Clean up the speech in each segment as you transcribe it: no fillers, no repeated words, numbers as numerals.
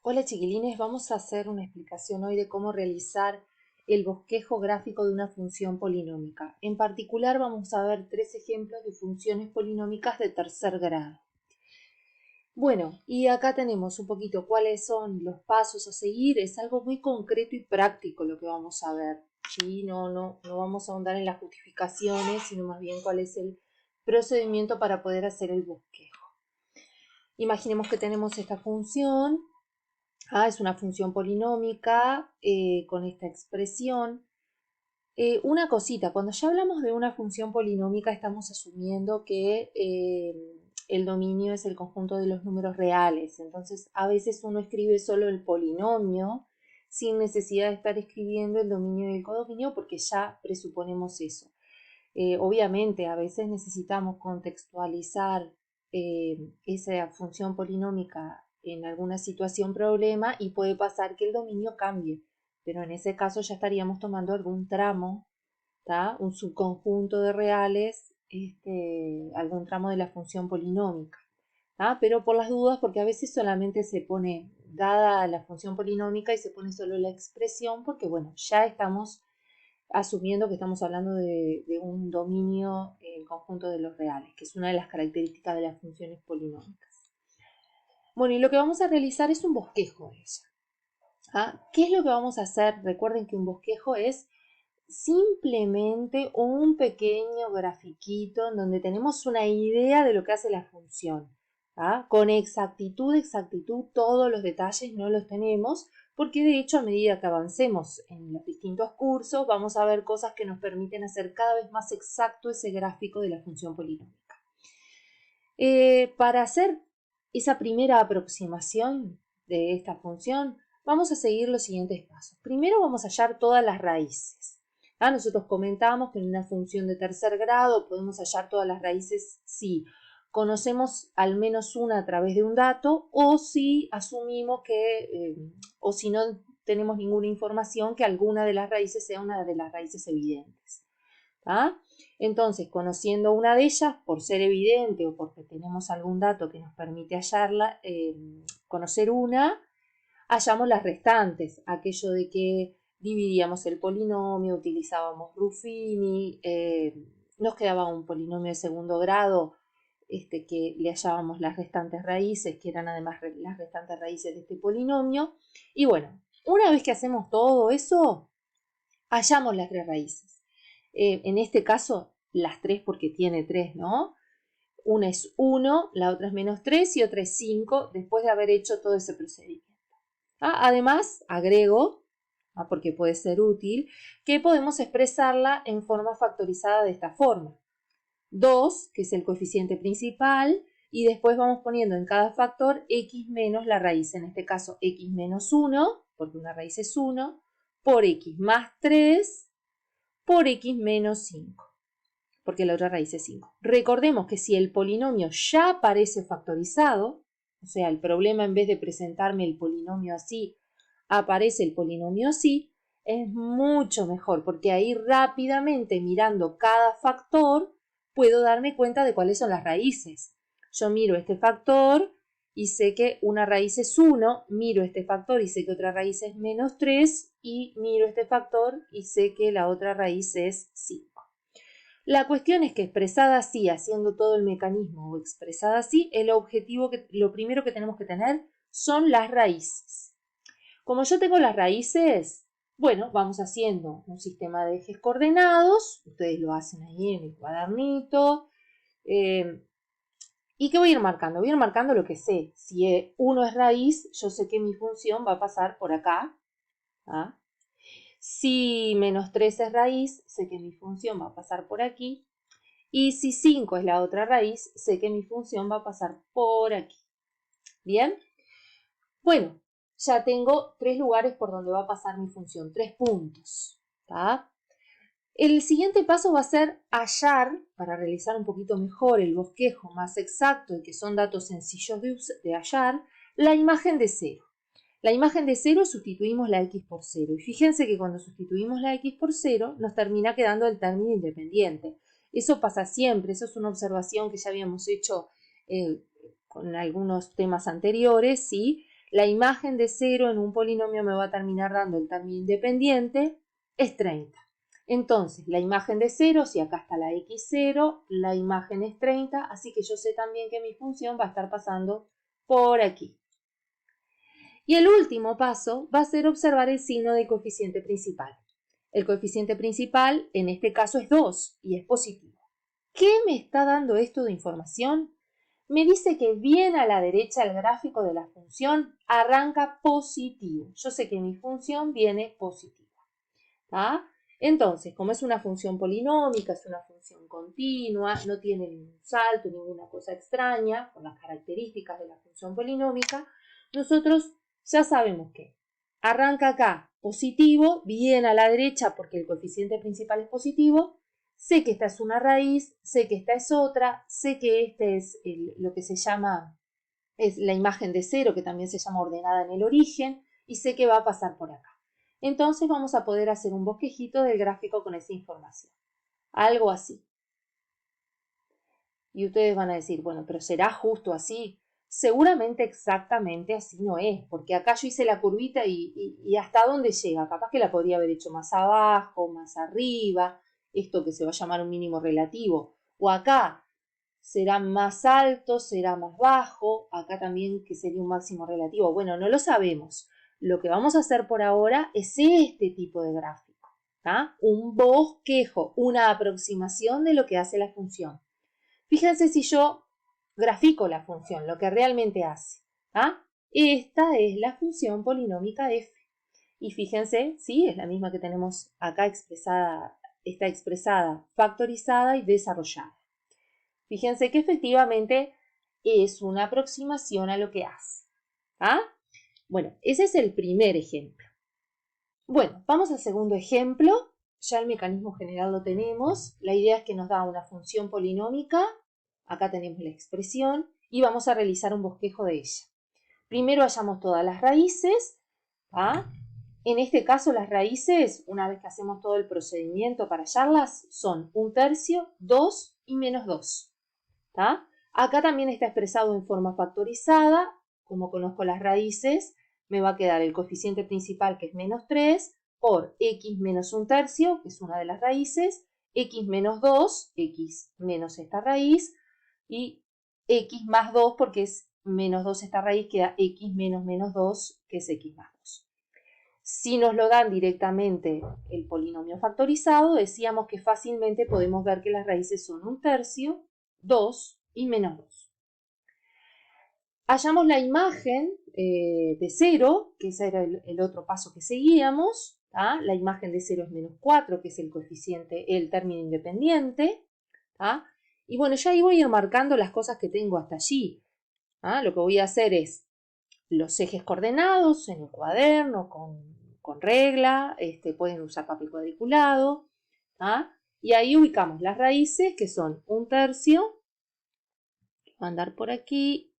Hola chiquilines, vamos a hacer una explicación hoy de cómo realizar el bosquejo gráfico de una función polinómica. En particular vamos a ver tres ejemplos de funciones polinómicas de tercer grado. Bueno, y acá tenemos un poquito cuáles son los pasos a seguir. Es algo muy concreto y práctico lo que vamos a ver. ¿Sí? No vamos a ahondar en las justificaciones, sino más bien cuál es el procedimiento para poder hacer el bosquejo. Imaginemos que tenemos esta función. Es una función polinómica con esta expresión. Una cosita, cuando ya hablamos de una función polinómica estamos asumiendo que el dominio es el conjunto de los números reales. Entonces a veces uno escribe solo el polinomio sin necesidad de estar escribiendo el dominio y el codominio porque ya presuponemos eso. Obviamente a veces necesitamos contextualizar esa función polinómica en alguna situación problema y puede pasar que el dominio cambie, pero en ese caso ya estaríamos tomando algún tramo, ¿tá? Un subconjunto de reales, algún tramo de la función polinómica, ¿tá? Pero por las dudas, porque a veces solamente se pone dada la función polinómica y se pone solo la expresión, porque bueno, ya estamos asumiendo que estamos hablando de un dominio en conjunto de los reales, que es una de las características de las funciones polinómicas. Bueno, y lo que vamos a realizar es un bosquejo de ella. ¿Qué es lo que vamos a hacer? Recuerden que un bosquejo es simplemente un pequeño grafiquito en donde tenemos una idea de lo que hace la función. Con exactitud, todos los detalles no los tenemos, porque de hecho a medida que avancemos en los distintos cursos vamos a ver cosas que nos permiten hacer cada vez más exacto ese gráfico de la función polinómica. Para hacer esa primera aproximación de esta función, vamos a seguir los siguientes pasos. Primero vamos a hallar todas las raíces. Nosotros comentamos que en una función de tercer grado podemos hallar todas las raíces si conocemos al menos una a través de un dato o si asumimos que, o si no tenemos ninguna información, que alguna de las raíces sea una de las raíces evidentes. Entonces, conociendo una de ellas, por ser evidente o porque tenemos algún dato que nos permite hallarla, conocer una, hallamos las restantes, aquello de que dividíamos el polinomio, utilizábamos Ruffini, nos quedaba un polinomio de segundo grado, que le hallábamos las restantes raíces, que eran además las restantes raíces de este polinomio. Y bueno, una vez que hacemos todo eso, hallamos las tres raíces. En este caso, las tres porque tiene tres, ¿no? Una es 1, la otra es menos 3 y otra es 5 después de haber hecho todo ese procedimiento. Además, agrego, porque puede ser útil, que podemos expresarla en forma factorizada de esta forma. 2, que es el coeficiente principal, y después vamos poniendo en cada factor x menos la raíz, en este caso x menos 1, porque una raíz es 1, por x más 3, por x menos 5, porque la otra raíz es 5. Recordemos que si el polinomio ya aparece factorizado, o sea, el problema en vez de presentarme el polinomio así, aparece el polinomio así, es mucho mejor, porque ahí rápidamente mirando cada factor puedo darme cuenta de cuáles son las raíces. Yo miro este factor y sé que una raíz es 1, miro este factor y sé que otra raíz es menos 3 y miro este factor y sé que la otra raíz es 5. La cuestión es que expresada así, haciendo todo el mecanismo o expresada así, el objetivo, lo primero que tenemos que tener son las raíces. Como yo tengo las raíces, bueno, vamos haciendo un sistema de ejes coordenados, ustedes lo hacen ahí en el cuadernito, ¿y qué voy a ir marcando? Voy a ir marcando lo que sé. Si 1 es raíz, yo sé que mi función va a pasar por acá. Si menos 3 es raíz, sé que mi función va a pasar por aquí. Y si 5 es la otra raíz, sé que mi función va a pasar por aquí. ¿Bien? Bueno, ya tengo 3 lugares por donde va a pasar mi función, 3 puntos. El siguiente paso va a ser hallar, para realizar un poquito mejor el bosquejo más exacto y que son datos sencillos de hallar, la imagen de 0. La imagen de 0 sustituimos la x por 0. Y fíjense que cuando sustituimos la x por 0 nos termina quedando el término independiente. Eso pasa siempre, eso es una observación que ya habíamos hecho con algunos temas anteriores, ¿sí? la imagen de 0 en un polinomio me va a terminar dando el término independiente, es 30. Entonces, la imagen de 0, si acá está la x0, la imagen es 30, así que yo sé también que mi función va a estar pasando por aquí. Y el último paso va a ser observar el signo del coeficiente principal. El coeficiente principal en este caso es 2 y es positivo. ¿Qué me está dando esto de información? Me dice que bien a la derecha el gráfico de la función arranca positivo. Yo sé que mi función viene positiva. ¿Tá? Entonces, como es una función polinómica, es una función continua, no tiene ningún salto, ninguna cosa extraña, por las características de la función polinómica, nosotros ya sabemos que arranca acá positivo, bien a la derecha porque el coeficiente principal es positivo, sé que esta es una raíz, sé que esta es otra, sé que este es lo que se llama, es la imagen de 0, que también se llama ordenada en el origen, y sé que va a pasar por acá. Entonces vamos a poder hacer un bosquejito del gráfico con esa información. Algo así. Y ustedes van a decir, bueno, pero ¿será justo así? Seguramente exactamente así no es, porque acá yo hice la curvita y hasta dónde llega. Capaz que la podría haber hecho más abajo, más arriba, esto que se va a llamar un mínimo relativo. O acá, será más alto, será más bajo, acá también que sería un máximo relativo. Bueno, no lo sabemos. Lo que vamos a hacer por ahora es este tipo de gráfico, ¿tá? Un bosquejo, una aproximación de lo que hace la función. Fíjense si yo grafico la función, lo que realmente hace. ¿Ah? Esta es la función polinómica f. Y fíjense, sí, es la misma que tenemos acá expresada, está expresada, factorizada y desarrollada. Fíjense que efectivamente es una aproximación a lo que hace. ¿Ah? Bueno, ese es el primer ejemplo. Bueno, vamos al segundo ejemplo. Ya el mecanismo general lo tenemos. La idea es que nos da una función polinómica. Acá tenemos la expresión y vamos a realizar un bosquejo de ella. Primero hallamos todas las raíces. ¿Ah? En este caso las raíces, una vez que hacemos todo el procedimiento para hallarlas, son 1/3, 2 y menos 2. ¿Tá? Acá también está expresado en forma factorizada. Como conozco las raíces, me va a quedar el coeficiente principal, que es menos 3, por x menos 1/3, que es una de las raíces, x menos 2, x menos esta raíz, y x más 2, porque es menos 2 esta raíz, queda x menos menos 2, que es x más 2. Si nos lo dan directamente el polinomio factorizado, decíamos que fácilmente podemos ver que las raíces son 1/3, 2 y menos 2. Hallamos la imagen de 0, que ese era el otro paso que seguíamos. ¿Tá? La imagen de 0 es menos 4, que es el coeficiente, el término independiente. ¿Tá? Y bueno, yo ahí voy a ir marcando las cosas que tengo hasta allí. ¿Tá? Lo que voy a hacer es los ejes coordenados en el cuaderno con regla, pueden usar papel cuadriculado. ¿Tá? Y ahí ubicamos las raíces, que son 1/3, va a andar por aquí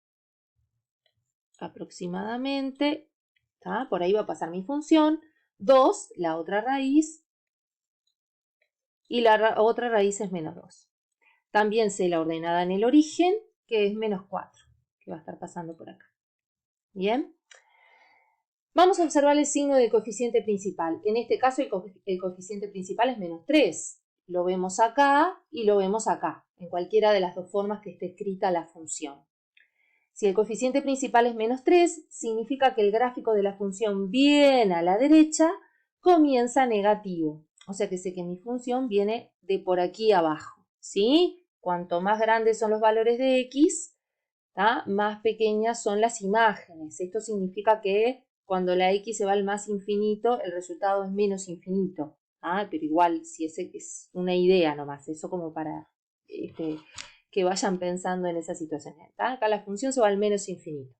aproximadamente, ¿tá? Por ahí va a pasar mi función, 2, la otra raíz, y la otra raíz es menos 2. También sé la ordenada en el origen, que es menos 4, que va a estar pasando por acá. Bien. Vamos a observar el signo del coeficiente principal. En este caso el coeficiente principal es menos 3. Lo vemos acá y lo vemos acá, en cualquiera de las dos formas que esté escrita la función. Si el coeficiente principal es menos 3, significa que el gráfico de la función bien a la derecha comienza negativo. O sea que sé que mi función viene de por aquí abajo. ¿Sí? Cuanto más grandes son los valores de x, ¿tá? Más pequeñas son las imágenes. Esto significa que cuando la x se va al más infinito, el resultado es menos infinito. ¿Ah? Pero igual, si ese es una idea nomás, eso como para que vayan pensando en esa situación. ¿Tá? Acá la función se va al menos infinito.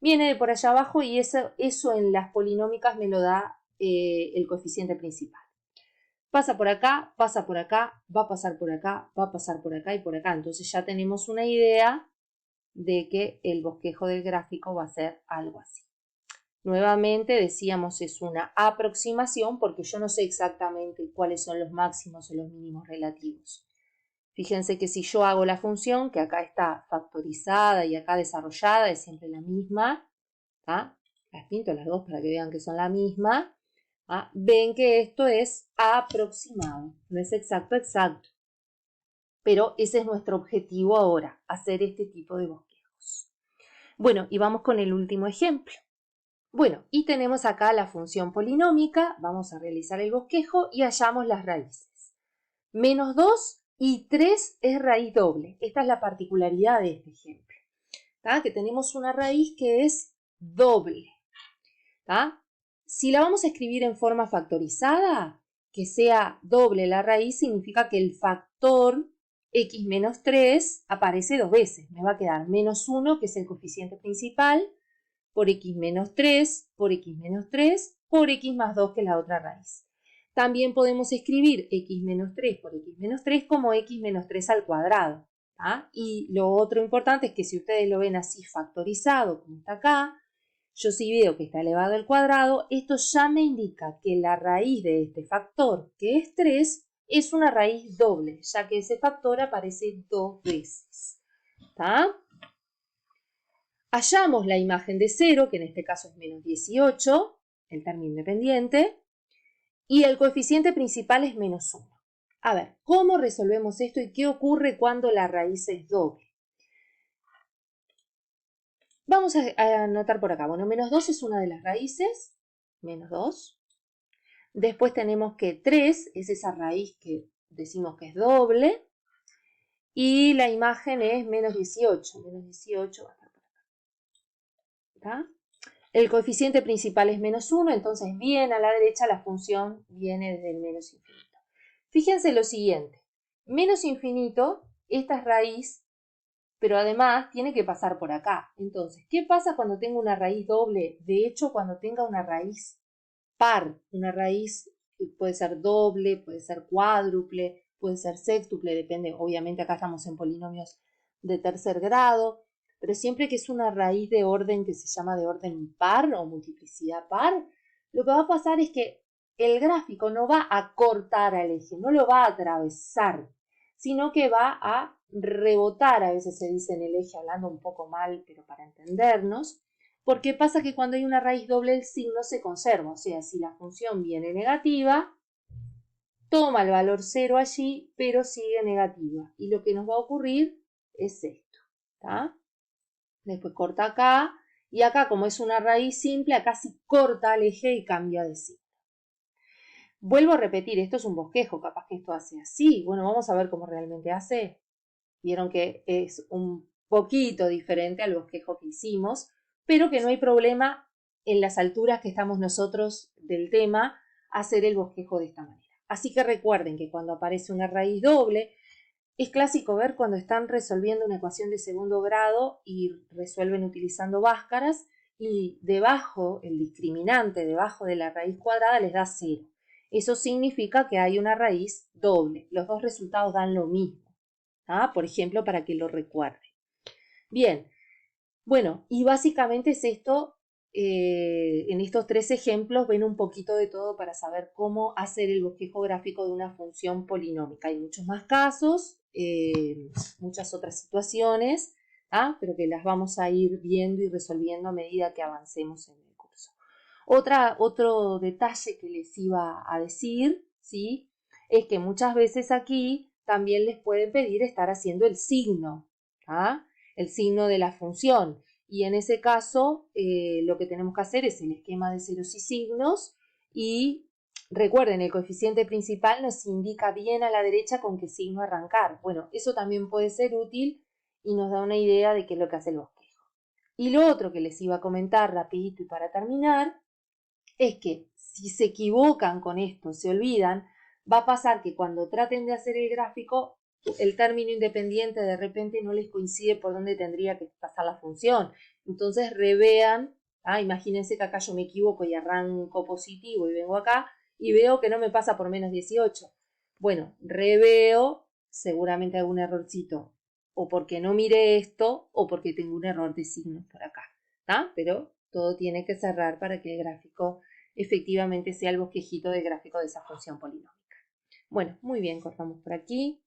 Viene de por allá abajo y eso en las polinómicas me lo da el coeficiente principal. Pasa por acá, va a pasar por acá, va a pasar por acá y por acá. Entonces ya tenemos una idea de que el bosquejo del gráfico va a ser algo así. Nuevamente decíamos es una aproximación porque yo no sé exactamente cuáles son los máximos o los mínimos relativos. Fíjense que si yo hago la función, que acá está factorizada y acá desarrollada, es siempre la misma, Las pinto las dos para que vean que son la misma. Ven que esto es aproximado, no es exacto, pero ese es nuestro objetivo ahora, hacer este tipo de bosquejos. Bueno, y vamos con el último ejemplo. Bueno, y tenemos acá la función polinómica, vamos a realizar el bosquejo y hallamos las raíces. -2 y 3 es raíz doble, esta es la particularidad de este ejemplo, que tenemos una raíz que es doble. Si la vamos a escribir en forma factorizada, que sea doble la raíz significa que el factor x menos 3 aparece dos veces. Me va a quedar -1, que es el coeficiente principal, por x menos 3, por x menos 3, por x más 2, que es la otra raíz. También podemos escribir x menos 3 por x menos 3 como x menos 3 al cuadrado. Y lo otro importante es que si ustedes lo ven así factorizado, como está acá, yo si veo que está elevado al cuadrado, esto ya me indica que la raíz de este factor, que es 3, es una raíz doble, ya que ese factor aparece dos veces. Hallamos la imagen de 0, que en este caso es -18, el término independiente, y el coeficiente principal es -1. A ver, ¿cómo resolvemos esto y qué ocurre cuando la raíz es doble? Vamos a anotar por acá. Bueno, -2 es una de las raíces, -2. Después tenemos que 3 es esa raíz que decimos que es doble. Y la imagen es -18. -18 va a estar por acá. El coeficiente principal es -1, entonces bien a la derecha la función viene desde el menos infinito. Fíjense lo siguiente. Menos infinito, esta es raíz, pero además tiene que pasar por acá. Entonces, ¿qué pasa cuando tengo una raíz doble? De hecho, cuando tenga una raíz par, una raíz puede ser doble, puede ser cuádruple, puede ser sextuple, depende, obviamente acá estamos en polinomios de tercer grado, pero siempre que es una raíz de orden que se llama de orden par o multiplicidad par, lo que va a pasar es que el gráfico no va a cortar al eje, no lo va a atravesar, sino que va a rebotar, a veces se dice en el eje hablando un poco mal, pero para entendernos, porque pasa que cuando hay una raíz doble el signo se conserva, o sea, si la función viene negativa, toma el valor 0 allí, pero sigue negativa. Y lo que nos va a ocurrir es esto. Después corta acá, y acá como es una raíz simple, acá sí corta el eje y cambia de signo. Vuelvo a repetir, esto es un bosquejo, capaz que esto hace así. Bueno, vamos a ver cómo realmente hace. Vieron que es un poquito diferente al bosquejo que hicimos, pero que no hay problema en las alturas que estamos nosotros del tema hacer el bosquejo de esta manera. Así que recuerden que cuando aparece una raíz doble, es clásico ver cuando están resolviendo una ecuación de segundo grado y resuelven utilizando báscaras y debajo, el discriminante debajo de la raíz cuadrada les da 0. Eso significa que hay una raíz doble. Los dos resultados dan lo mismo. Por ejemplo, para que lo recuerde. Bien, bueno, y básicamente es esto, en estos tres ejemplos ven un poquito de todo para saber cómo hacer el bosquejo gráfico de una función polinómica. Hay muchos más casos, muchas otras situaciones, pero que las vamos a ir viendo y resolviendo a medida que avancemos en el curso. Otro detalle que les iba a decir, ¿sí? Es que muchas veces aquí también les pueden pedir estar haciendo el signo, el signo de la función. Y en ese caso, lo que tenemos que hacer es el esquema de ceros y signos. Y recuerden, el coeficiente principal nos indica bien a la derecha con qué signo arrancar. Bueno, eso también puede ser útil y nos da una idea de qué es lo que hace el bosquejo. Y lo otro que les iba a comentar rapidito y para terminar, es que si se equivocan con esto, se olvidan, va a pasar que cuando traten de hacer el gráfico, el término independiente de repente no les coincide por dónde tendría que pasar la función. Entonces revean, imagínense que acá yo me equivoco y arranco positivo y vengo acá y veo que no me pasa por -18. Bueno, reveo, seguramente algún errorcito, o porque no miré esto o porque tengo un error de signos por acá. Pero todo tiene que cerrar para que el gráfico efectivamente sea el bosquejito del gráfico de esa función polinómica. Bueno, muy bien, cortamos por aquí.